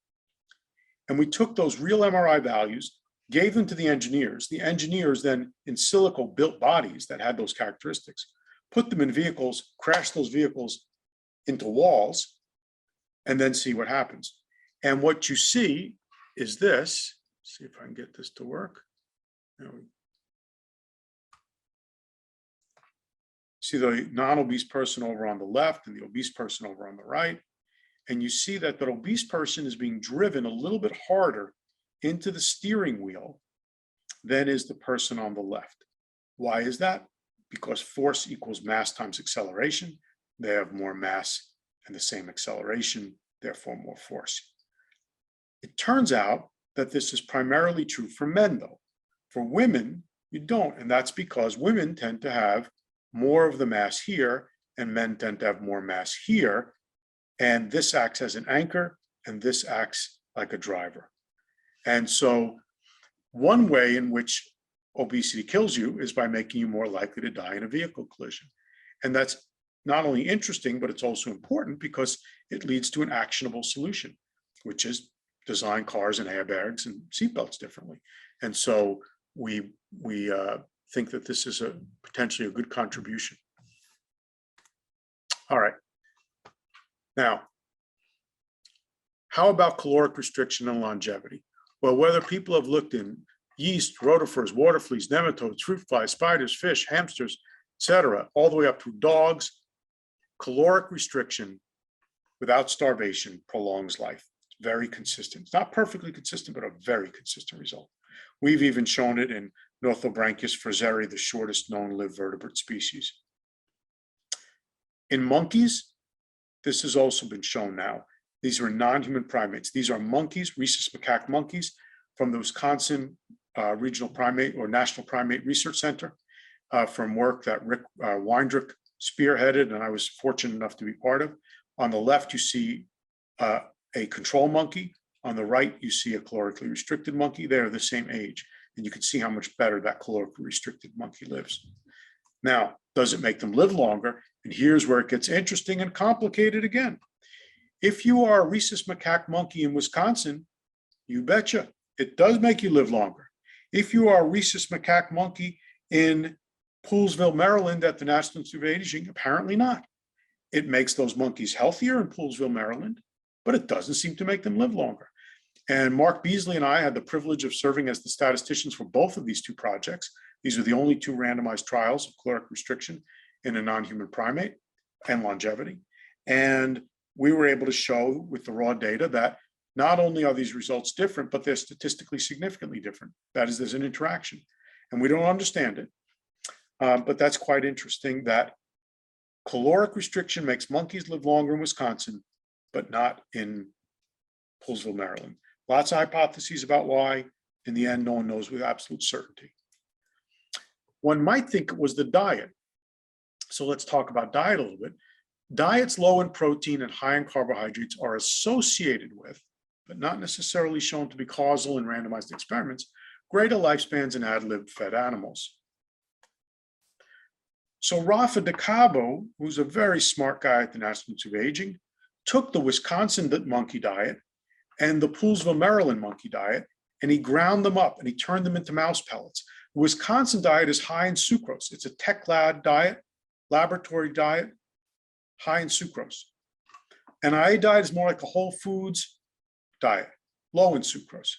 And we took those real MRI values, gave them to the engineers. The engineers then in silico built bodies that had those characteristics, put them in vehicles, crashed those vehicles into walls, and then see what happens. And what you see is this. See if I can get this to work. See the non-obese person over on the left and the obese person over on the right. And you see that the obese person is being driven a little bit harder into the steering wheel than is the person on the left. Why is that? Because force equals mass times acceleration. They have more mass and the same acceleration, therefore more force. It turns out that this is primarily true for men, though. For women, you don't, and that's because women tend to have more of the mass here, and men tend to have more mass here, and this acts as an anchor, and this acts like a driver. And so one way in which obesity kills you is by making you more likely to die in a vehicle collision. And that's not only interesting, but it's also important because it leads to an actionable solution, which is design cars and airbags and seatbelts differently. And so we think that this is potentially a good contribution. All right. Now, how about caloric restriction and longevity? Well, whether people have looked in yeast, rotifers, water fleas, nematodes, fruit flies, spiders, fish, hamsters, etc., all the way up to dogs, caloric restriction without starvation prolongs life. It's very consistent. It's not perfectly consistent, but a very consistent result. We've even shown it in Northobranchus fraseri, the shortest known lived vertebrate species. In monkeys, this has also been shown now. These are non-human primates. These are monkeys, rhesus macaque monkeys from the Wisconsin Regional Primate or National Primate Research Center from work that Rick Weindrich spearheaded, and I was fortunate enough to be part of. On the left, you see a control monkey. On the right, you see a calorically restricted monkey. They are the same age, and you can see how much better that calorically restricted monkey lives. Now, does it make them live longer? And here's where it gets interesting and complicated again. If you are a rhesus macaque monkey in Wisconsin, you betcha, it does make you live longer. If you are a rhesus macaque monkey in Poolesville, Maryland at the National Institute of Aging, apparently not. It makes those monkeys healthier in Poolesville, Maryland, but it doesn't seem to make them live longer. And Mark Beasley and I had the privilege of serving as the statisticians for both of these two projects. These are the only two randomized trials of caloric restriction in a non-human primate and longevity. And we were able to show with the raw data that not only are these results different, but they're statistically significantly different. That is, there's an interaction. And we don't understand it, but that's quite interesting that caloric restriction makes monkeys live longer in Wisconsin, but not in Poolesville, Maryland. Lots of hypotheses about why. In the end, no one knows with absolute certainty. One might think it was the diet. So let's talk about diet a little bit. Diets low in protein and high in carbohydrates are associated with, but not necessarily shown to be causal in randomized experiments, greater lifespans in ad lib fed animals. So Rafa DeCabo, who's a very smart guy at the National Institute of Aging, took the Wisconsin monkey diet and the Poolesville, Maryland monkey diet, and he ground them up and he turned them into mouse pellets. The Wisconsin diet is high in sucrose. It's a tech lab diet, laboratory diet, high in sucrose. And IA diet is more like a whole foods diet, low in sucrose.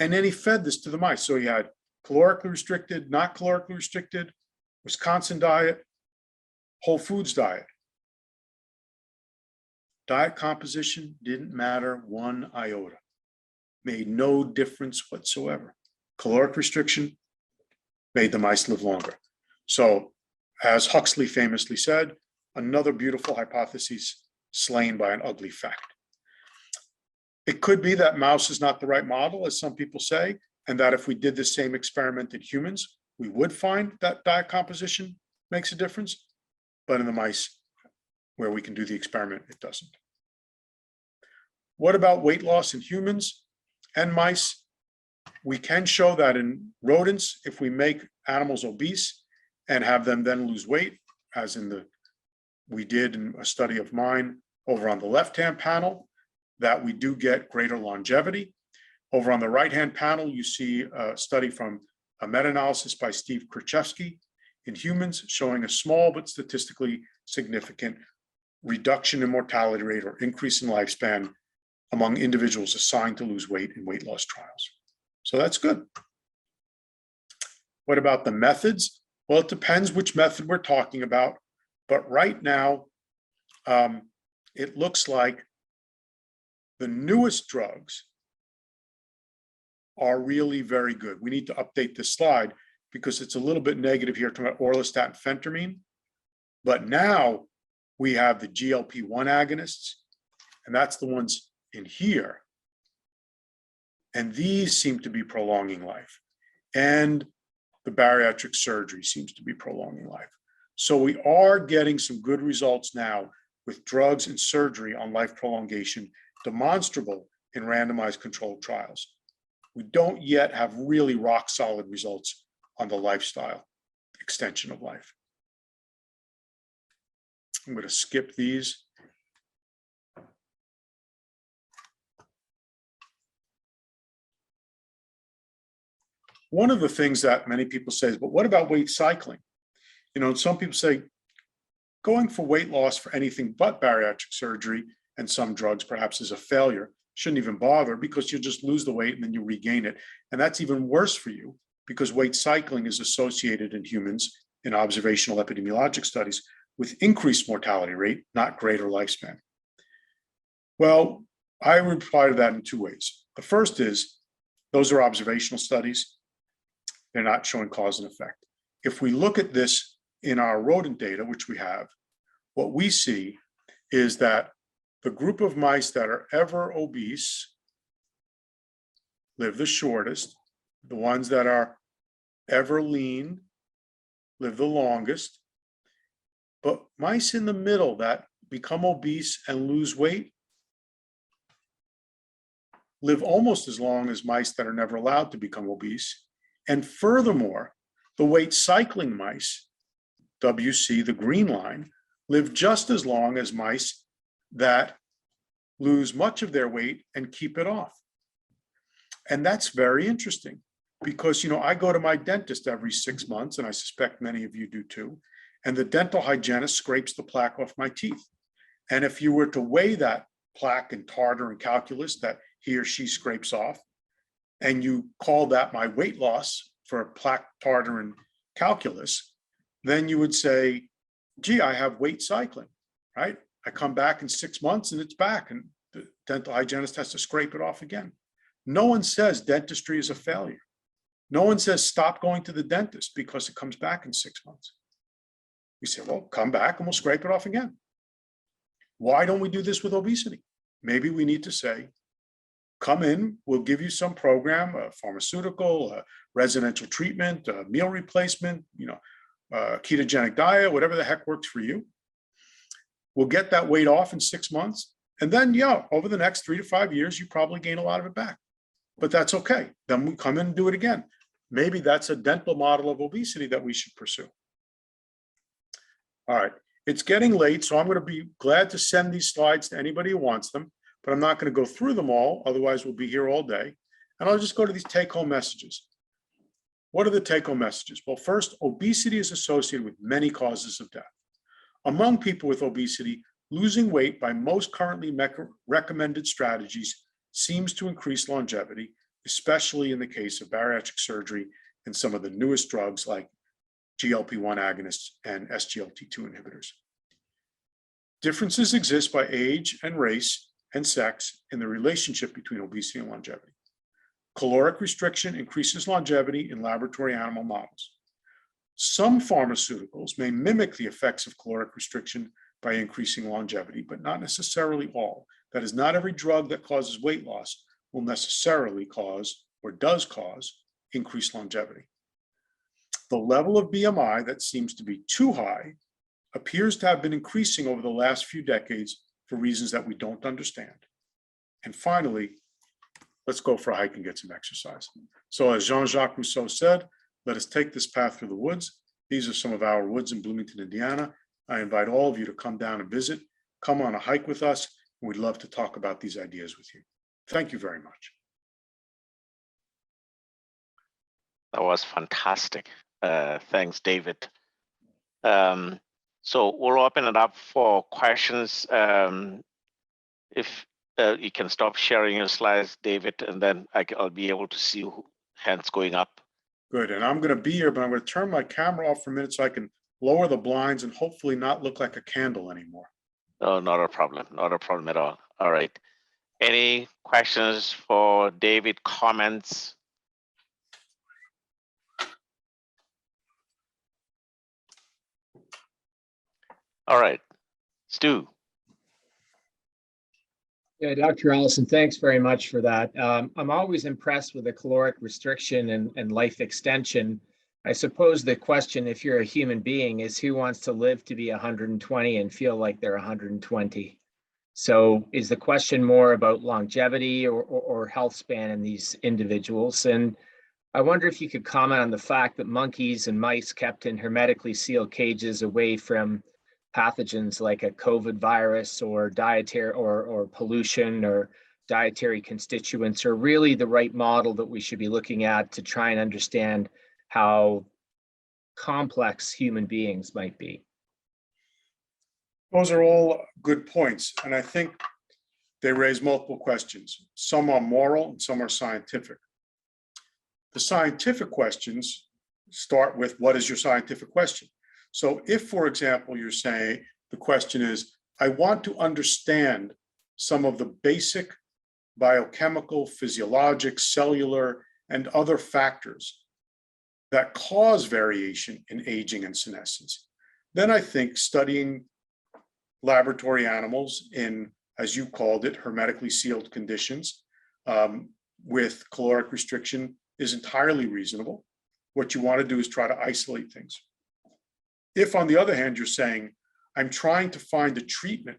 And then he fed this to the mice. So he had calorically restricted, not calorically restricted, Wisconsin diet, whole foods diet. Diet composition didn't matter one iota. Made no difference whatsoever. Caloric restriction made the mice live longer. So, as Huxley famously said, another beautiful hypothesis slain by an ugly fact. It could be that mouse is not the right model, as some people say, and that if we did the same experiment in humans, we would find that diet composition makes a difference. But in the mice, where we can do the experiment, it doesn't. What about weight loss in humans and mice? We can show that in rodents, if we make animals obese and have them then lose weight, as we did in a study of mine over on the left-hand panel, that we do get greater longevity. Over on the right-hand panel, you see a study from a meta-analysis by Steve Krzyzewski in humans showing a small but statistically significant reduction in mortality rate or increase in lifespan among individuals assigned to lose weight in weight loss trials. So that's good. What about the methods? Well, it depends which method we're talking about, but right now, it looks like the newest drugs are really very good. We need to update this slide because it's a little bit negative here talking about orlistat and phentermine. But now we have the GLP-1 agonists, and that's the ones in here. And these seem to be prolonging life. And the bariatric surgery seems to be prolonging life. So we are getting some good results now with drugs and surgery on life prolongation, demonstrable in randomized controlled trials. We don't yet have really rock solid results on the lifestyle extension of life. I'm going to skip these. One of the things that many people say is, but what about weight cycling? You know, some people say going for weight loss for anything but bariatric surgery and some drugs perhaps is a failure. Shouldn't even bother because you just lose the weight and then you regain it. And that's even worse for you because weight cycling is associated in humans in observational epidemiologic studies with increased mortality rate, not greater lifespan. Well, I reply to that in two ways. The first is those are observational studies. They're not showing cause and effect. If we look at this in our rodent data, which we have, what we see is that the group of mice that are ever obese live the shortest. The ones that are ever lean live the longest. But mice in the middle that become obese and lose weight live almost as long as mice that are never allowed to become obese. And furthermore, the weight cycling mice, WC, the green line, live just as long as mice that lose much of their weight and keep it off. And that's very interesting because, you know, I go to my dentist every 6 months, and I suspect many of you do too, and the dental hygienist scrapes the plaque off my teeth. And if you were to weigh that plaque and tartar and calculus that he or she scrapes off, and you call that my weight loss for plaque, tartar, and calculus, then you would say, gee, I have weight cycling, right? I come back in 6 months and it's back, and the dental hygienist has to scrape it off again. No one says dentistry is a failure. No one says stop going to the dentist because it comes back in 6 months. We say, well, come back and we'll scrape it off again. Why don't we do this with obesity? Maybe we need to say, come in, we'll give you some program, a pharmaceutical, a residential treatment, a meal replacement, you know, ketogenic diet, whatever the heck works for you. We'll get that weight off in 6 months. And then, yeah, over the next 3 to 5 years, you probably gain a lot of it back. But that's okay. Then we come in and do it again. Maybe that's a dental model of obesity that we should pursue. All right. It's getting late, so I'm going to be glad to send these slides to anybody who wants them, but I'm not going to go through them all. Otherwise, we'll be here all day. And I'll just go to these take-home messages. What are the take-home messages? Well, first, obesity is associated with many causes of death. Among people with obesity, losing weight by most currently recommended strategies seems to increase longevity, especially in the case of bariatric surgery and some of the newest drugs like GLP-1 agonists and SGLT2 inhibitors. Differences exist by age and race and sex in the relationship between obesity and longevity. Caloric restriction increases longevity in laboratory animal models. Some pharmaceuticals may mimic the effects of caloric restriction by increasing longevity, but not necessarily all. That is, not every drug that causes weight loss will necessarily cause or does cause increased longevity. The level of BMI that seems to be too high appears to have been increasing over the last few decades for reasons that we don't understand. And finally, let's go for a hike and get some exercise. So as Jean-Jacques Rousseau said, let us take this path through the woods. These are some of our woods in Bloomington, Indiana. I invite all of you to come down and visit, come on a hike with us, and we'd love to talk about these ideas with you. Thank you very much. That was fantastic. Thanks, David. So we'll open it up for questions. If you can stop sharing your slides, David, and then I'll be able to see hands going up. Good, and I'm going to be here, but I'm going to turn my camera off for a minute so I can lower the blinds and hopefully not look like a candle anymore. No, not a problem at all. All right. Any questions for David, comments? All right, Stu. Yeah, Dr. Ellison, thanks very much for that. I'm always impressed with the caloric restriction and life extension. I suppose the question, if you're a human being, is who wants to live to be 120 and feel like they're 120? So is the question more about longevity or health span in these individuals? And I wonder if you could comment on the fact that monkeys and mice kept in hermetically sealed cages away from pathogens like a COVID virus or dietary or pollution or dietary constituents are really the right model that we should be looking at to try and understand how complex human beings might be. Those are all good points, and I think they raise multiple questions. Some are moral and some are scientific. The scientific questions start with, what is your scientific question? So if, for example, you're saying the question is, I want to understand some of the basic biochemical, physiologic, cellular, and other factors that cause variation in aging and senescence, then I think studying laboratory animals in, as you called it, hermetically sealed conditions with caloric restriction is entirely reasonable. What you want to do is try to isolate things. If, on the other hand, you're saying, I'm trying to find a treatment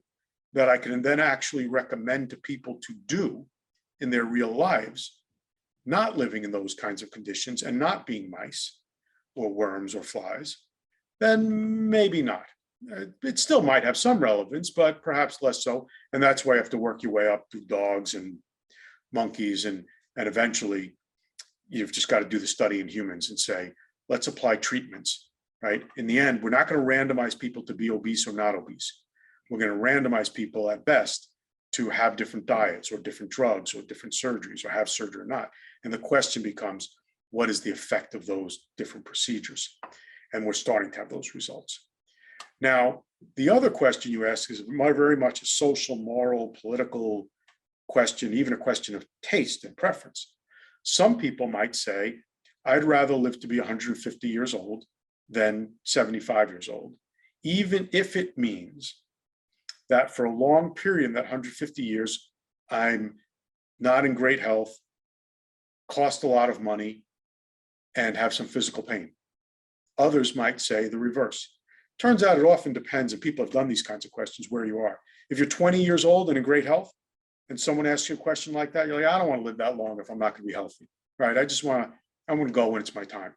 that I can then actually recommend to people to do in their real lives, not living in those kinds of conditions and not being mice or worms or flies, then maybe not. It still might have some relevance, but perhaps less so. And that's why you have to work your way up through dogs and monkeys. And eventually, you've just got to do the study in humans and say, let's apply treatments. Right? In the end, we're not going to randomize people to be obese or not obese. We're going to randomize people at best to have different diets or different drugs or different surgeries or have surgery or not. And the question becomes, what is the effect of those different procedures? And we're starting to have those results. Now, the other question you ask is very much a social, moral, political question, even a question of taste and preference. Some people might say, I'd rather live to be 150 years old than 75 years old, even if it means that for a long period in that 150 years, I'm not in great health, cost a lot of money, and have some physical pain. Others might say the reverse. Turns out it often depends, and people have done these kinds of questions, where you are. If you're 20 years old and in great health, and someone asks you a question like that, you're like, I don't want to live that long if I'm not going to be healthy, right? I want to go when it's my time.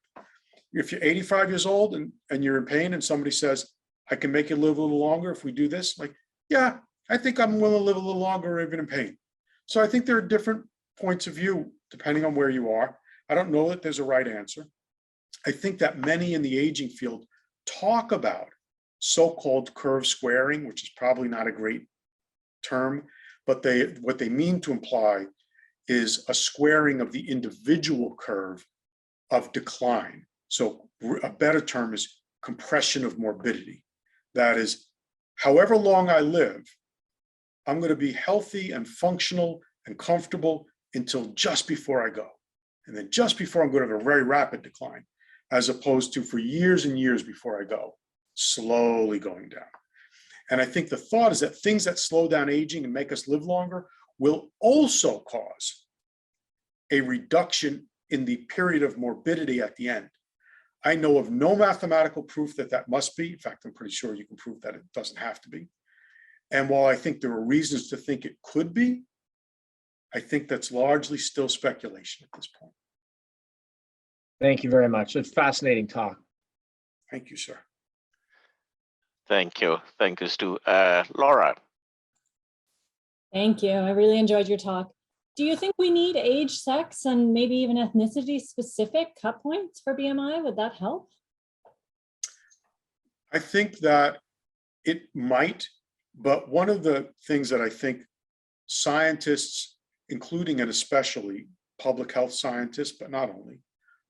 If you're 85 years old and you're in pain and somebody says, I can make you live a little longer if we do this. Like, yeah, I think I'm willing to live a little longer, even in pain. So I think there are different points of view depending on where you are. I don't know that there's a right answer. I think that many in the aging field talk about so-called curve squaring, which is probably not a great term, but what they mean to imply is a squaring of the individual curve of decline. So a better term is compression of morbidity. That is, however long I live, I'm going to be healthy and functional and comfortable until just before I go. And then just before I'm going to have a very rapid decline, as opposed to for years and years before I go, slowly going down. And I think the thought is that things that slow down aging and make us live longer will also cause a reduction in the period of morbidity at the end. I know of no mathematical proof that that must be. In fact, I'm pretty sure you can prove that it doesn't have to be. And while I think there are reasons to think it could be, I think that's largely still speculation at this point. Thank you very much. It's fascinating talk. Thank you, sir. Thank you. Thank you, Stu. Laura. Thank you. I really enjoyed your talk. Do you think we need age, sex, and maybe even ethnicity specific cut points for BMI? Would that help? I think that it might, but one of the things that I think scientists, including and especially public health scientists, but not only,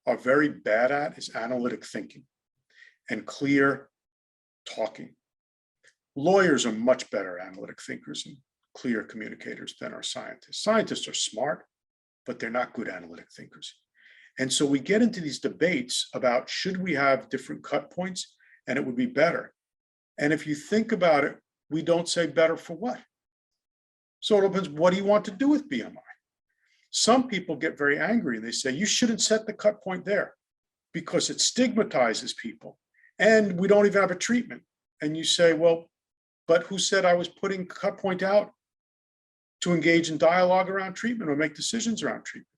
are very bad at is analytic thinking and clear talking. Lawyers are much better analytic thinkers and clear communicators than our scientists. Scientists are smart, but they're not good analytic thinkers. And so we get into these debates about should we have different cut points and it would be better. And if you think about it, we don't say better for what? So it depends, what do you want to do with BMI? Some people get very angry and they say, you shouldn't set the cut point there because it stigmatizes people and we don't even have a treatment. And you say, well, but who said I was putting cut point out to engage in dialogue around treatment or make decisions around treatment?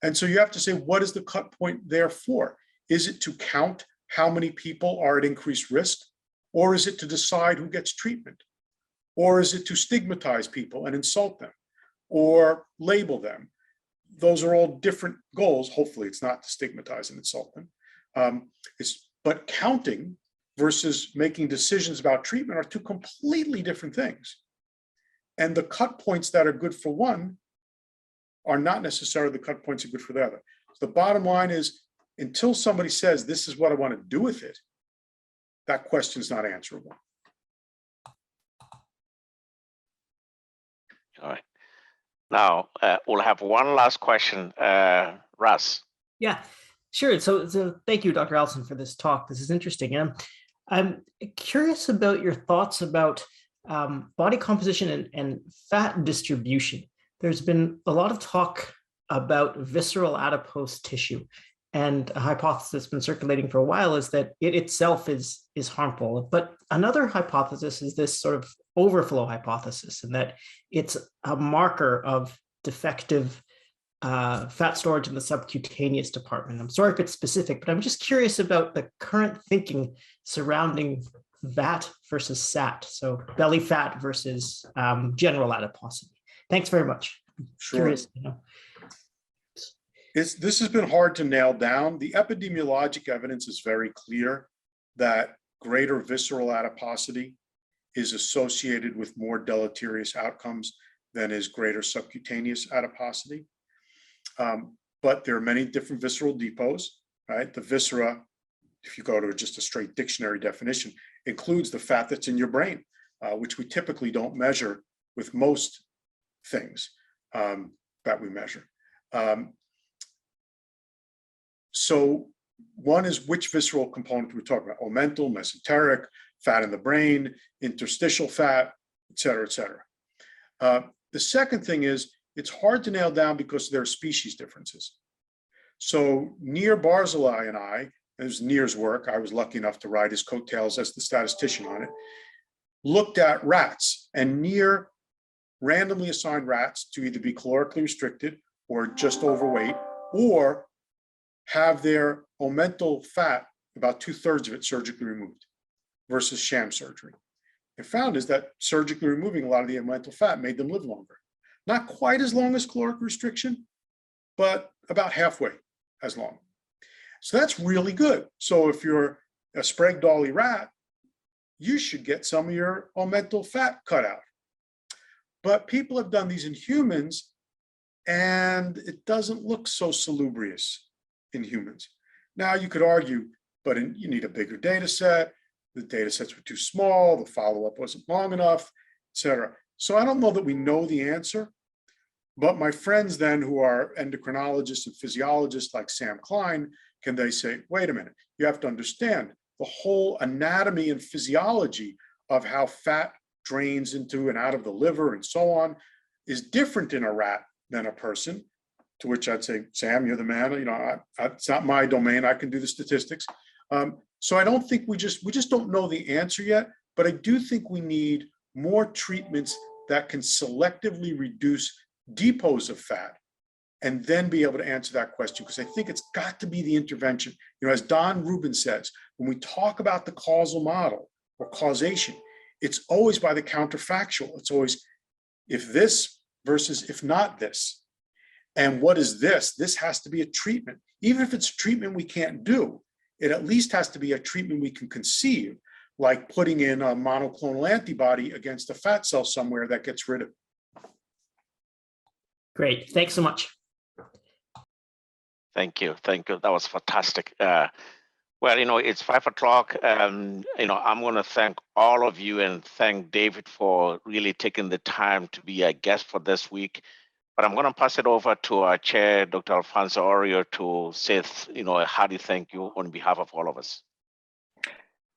And so you have to say, what is the cut point there for? Is it to count how many people are at increased risk? Or is it to decide who gets treatment? Or is it to stigmatize people and insult them or label them? Those are all different goals. Hopefully it's not to stigmatize and insult them. But counting versus making decisions about treatment are two completely different things. And the cut points that are good for one are not necessarily the cut points that are good for the other. So the bottom line is, until somebody says, this is what I want to do with it, that question is not answerable. All right. Now, we'll have one last question. Russ. Yeah, sure. So thank you, Dr. Allison, for this talk. This is interesting. And I'm curious about your thoughts about body composition and fat distribution. There's been a lot of talk about visceral adipose tissue. And a hypothesis that's been circulating for a while is that it itself is harmful. But another hypothesis is this sort of overflow hypothesis, and that it's a marker of defective fat storage in the subcutaneous department. I'm sorry if it's specific, but I'm just curious about the current thinking surrounding VAT versus SAT, so belly fat versus general adiposity. Thanks very much. Sure. Curious, you know. This has been hard to nail down. The epidemiologic evidence is very clear that greater visceral adiposity is associated with more deleterious outcomes than is greater subcutaneous adiposity. But there are many different visceral depots, right? The viscera, if you go to just a straight dictionary definition, includes the fat that's in your brain, which we typically don't measure with most things that we measure. So one is which visceral component we're talking about: omental, mesenteric, fat in the brain, interstitial fat, et cetera, et cetera. The second thing is it's hard to nail down because there are species differences. So Nir Barzilai and I, it was Nir's work, I was lucky enough to ride his coattails as the statistician on it, looked at rats, and Nir randomly assigned rats to either be calorically restricted or just overweight, or have their omental fat, about 2/3 of it, surgically removed. versus sham surgery. They found is that surgically removing a lot of the mental fat made them live longer. Not quite as long as caloric restriction, but about halfway as long. So that's really good. So if you're a Sprague-Dawley rat, you should get some of your mental fat cut out. But people have done these in humans, and it doesn't look so salubrious in humans. Now you could argue, but you need a bigger data set. The data sets were too small. The follow-up wasn't long enough, et cetera. So I don't know that we know the answer, but my friends then who are endocrinologists and physiologists like Sam Klein, can they say, wait a minute, you have to understand the whole anatomy and physiology of how fat drains into and out of the liver and so on is different in a rat than a person, to which I'd say, Sam, you're the man, it's not my domain, I can do the statistics. So I don't think we just don't know the answer yet, but I do think we need more treatments that can selectively reduce depots of fat and then be able to answer that question, because I think it's got to be the intervention. As Don Rubin says, when we talk about the causal model or causation, it's always by the counterfactual. It's always if this versus if not this. And what is this? This has to be a treatment. Even if it's a treatment we can't do, it at least has to be a treatment we can conceive, like putting in a monoclonal antibody against a fat cell somewhere that gets rid of it. Great. Thanks so much. Thank you. Thank you. That was fantastic. Well, it's 5 o'clock. I'm going to thank all of you and thank David for really taking the time to be a guest for this week. But I'm going to pass it over to our chair, Dr. Alfonso Orio, to say, a hearty thank you on behalf of all of us.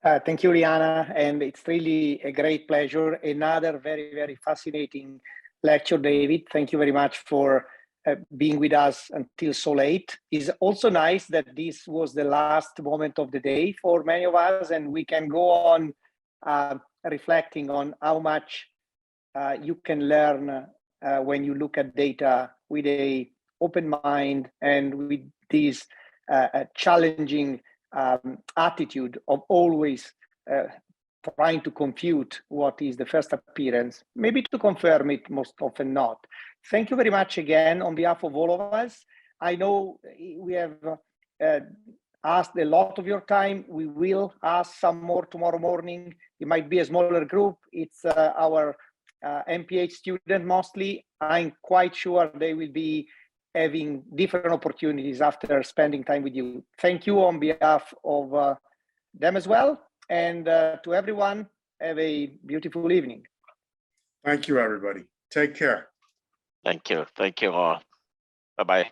Thank you, Liana, and it's really a great pleasure. Another very, very fascinating lecture, David. Thank you very much for being with us until so late. It's also nice that this was the last moment of the day for many of us, and we can go on reflecting on how much you can learn when you look at data with an open mind and with this challenging attitude of always trying to compute what is the first appearance, maybe to confirm it most often not. Thank you very much again on behalf of all of us. I know we have asked a lot of your time. We will ask some more tomorrow morning. It might be a smaller group. It's our MPH student mostly. I'm quite sure they will be having different opportunities after spending time with you. Thank you on behalf of them as well. And to everyone, have a beautiful evening. Thank you, everybody. Take care. Thank you. Thank you all. Bye-bye.